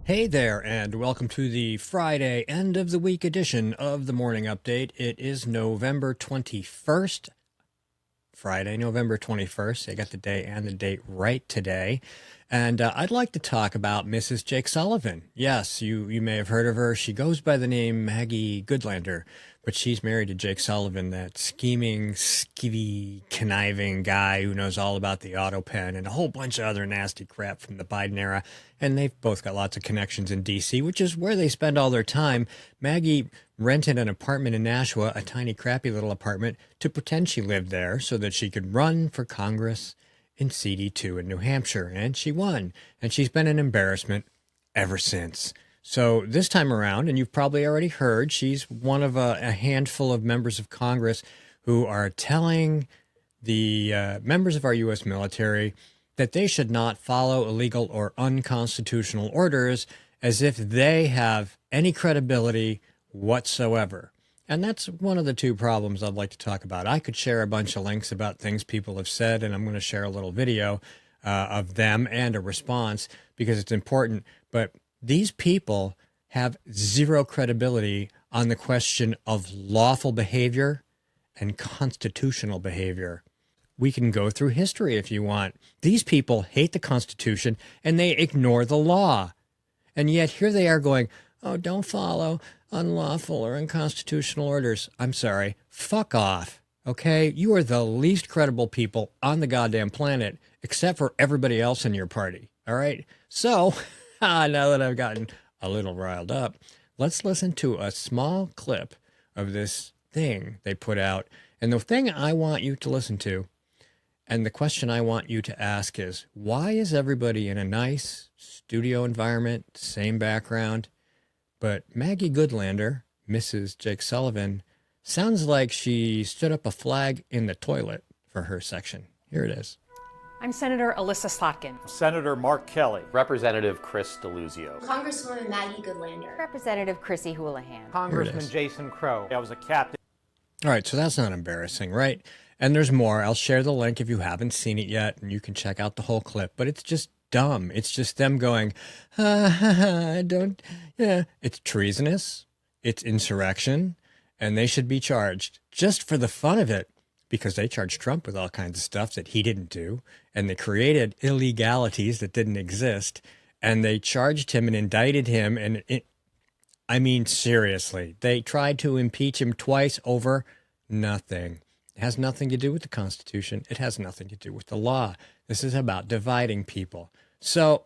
Hey there, and welcome to the Friday end of the week edition of the Morning Update. It is November 21st, Friday, November 21st. I got the day and the date right today. And I'd like to talk about Mrs. Jake Sullivan. Yes, you may have heard of her. She goes by the name Maggie Goodlander, but she's married to Jake Sullivan, that scheming, skivvy, conniving guy who knows all about the auto pen and a whole bunch of other nasty crap from the Biden era. And they've both got lots of connections in D.C., which is where they spend all their time. Maggie rented an apartment in Nashua, a tiny, crappy little apartment, to pretend she lived there so that she could run for Congress in CD2 in New Hampshire. And she won. And she's been an embarrassment ever since. So this time around, and you've probably already heard, she's one of a handful of members of Congress who are telling the members of our U.S. military that they should not follow illegal or unconstitutional orders as if they have any credibility whatsoever. And that's one of the two problems I'd like to talk about. I could share a bunch of links about things people have said, and I'm going to share a little video of them and a response because it's important. But these people have zero credibility on the question of lawful behavior and constitutional behavior. We can go through history if you want. These people hate the Constitution and they ignore the law. And yet here they are going, oh, don't follow unlawful or unconstitutional orders. I'm sorry. Fuck off. Okay? You are the least credible people on the goddamn planet, except for everybody else in your party. All right? So, now that I've gotten a little riled up, let's listen to a small clip of this thing they put out. And the thing I want you to listen to, and the question I want you to ask is, why is everybody in a nice studio environment, same background, but Maggie Goodlander, Mrs. Jake Sullivan, sounds like she stood up a flag in the toilet for her section. Here it is. I'm Senator Alyssa Slotkin. Senator Mark Kelly. Representative Chris DeLuzio. Congresswoman Maggie Goodlander. Representative Chrissy Houlihan. Congressman Jason Crow. I was a captain. All right, so that's not embarrassing, right? And there's more. I'll share the link if you haven't seen it yet, and you can check out the whole clip. But it's just dumb. It's just them going, It's treasonous. It's insurrection. And they should be charged just for the fun of it, because they charged Trump with all kinds of stuff that he didn't do. And they created illegalities that didn't exist. And they charged him and indicted him. And I mean, seriously, they tried to impeach him twice over nothing. It has nothing to do with the Constitution. It has nothing to do with the law. This is about dividing people. So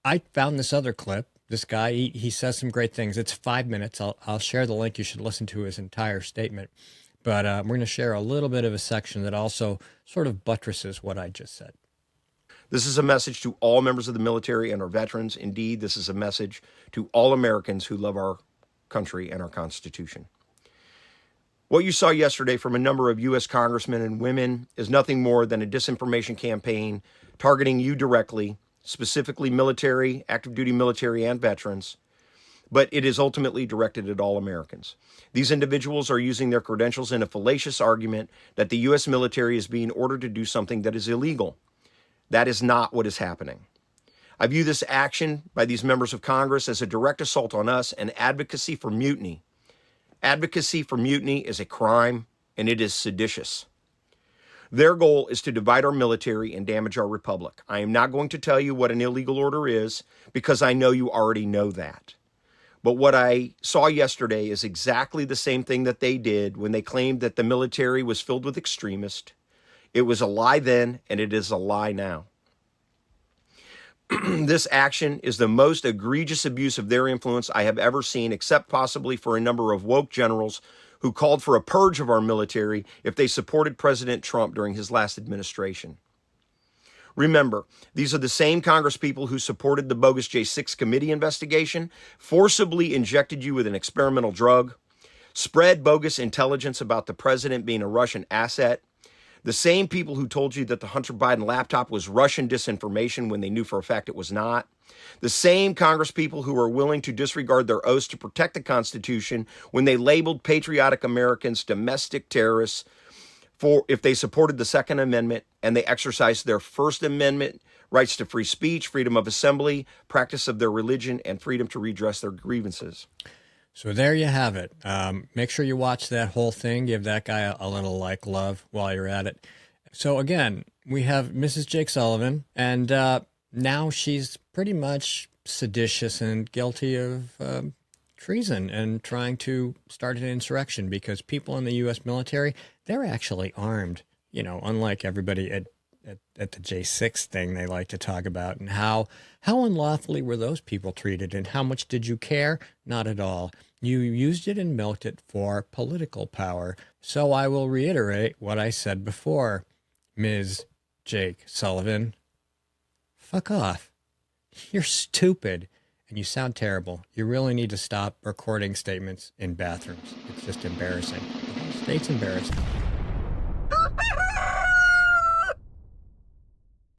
I found this other clip. This guy, he says some great things. It's 5 minutes. I'll share the link. You should listen to his entire statement. But we're going to share a little bit of a section that also sort of buttresses what I just said. This is a message to all members of the military and our veterans. Indeed, this is a message to all Americans who love our country and our Constitution. What you saw yesterday from a number of U.S. congressmen and women is nothing more than a disinformation campaign targeting you directly, specifically military, active duty military, and veterans, but it is ultimately directed at all Americans. These individuals are using their credentials in a fallacious argument that the U.S. military is being ordered to do something that is illegal. That is not what is happening. I view this action by these members of Congress as a direct assault on us and advocacy for mutiny. Advocacy for mutiny is a crime, and it is seditious. Their goal is to divide our military and damage our republic. I am not going to tell you what an illegal order is because I know you already know that. But what I saw yesterday is exactly the same thing that they did when they claimed that the military was filled with extremists. It was a lie then, and it is a lie now. This action is the most egregious abuse of their influence I have ever seen, except possibly for a number of woke generals who called for a purge of our military if they supported President Trump during his last administration. Remember, these are the same Congresspeople who supported the bogus J6 committee investigation, forcibly injected you with an experimental drug, spread bogus intelligence about the president being a Russian asset, the same people who told you that the Hunter Biden laptop was Russian disinformation when they knew for a fact it was not. The same Congresspeople who are willing to disregard their oaths to protect the Constitution when they labeled patriotic Americans domestic terrorists if they supported the Second Amendment and they exercised their First Amendment rights to free speech, freedom of assembly, practice of their religion, and freedom to redress their grievances. So there you have it. Make sure you watch that whole thing. Give that guy a little love while you're at it. So again, we have Mrs. Jake Sullivan, and now she's pretty much seditious and guilty of treason and trying to start an insurrection because people in the U.S. military, they're actually armed, unlike everybody at the J6 thing they like to talk about. And how unlawfully were those people treated and how much did you care? Not at all. You used it and milked it for political power. So I will reiterate what I said before. Ms. Jake Sullivan, fuck off. You're stupid and you sound terrible. You really need to stop recording statements in bathrooms. It's just embarrassing. The whole state's embarrassing.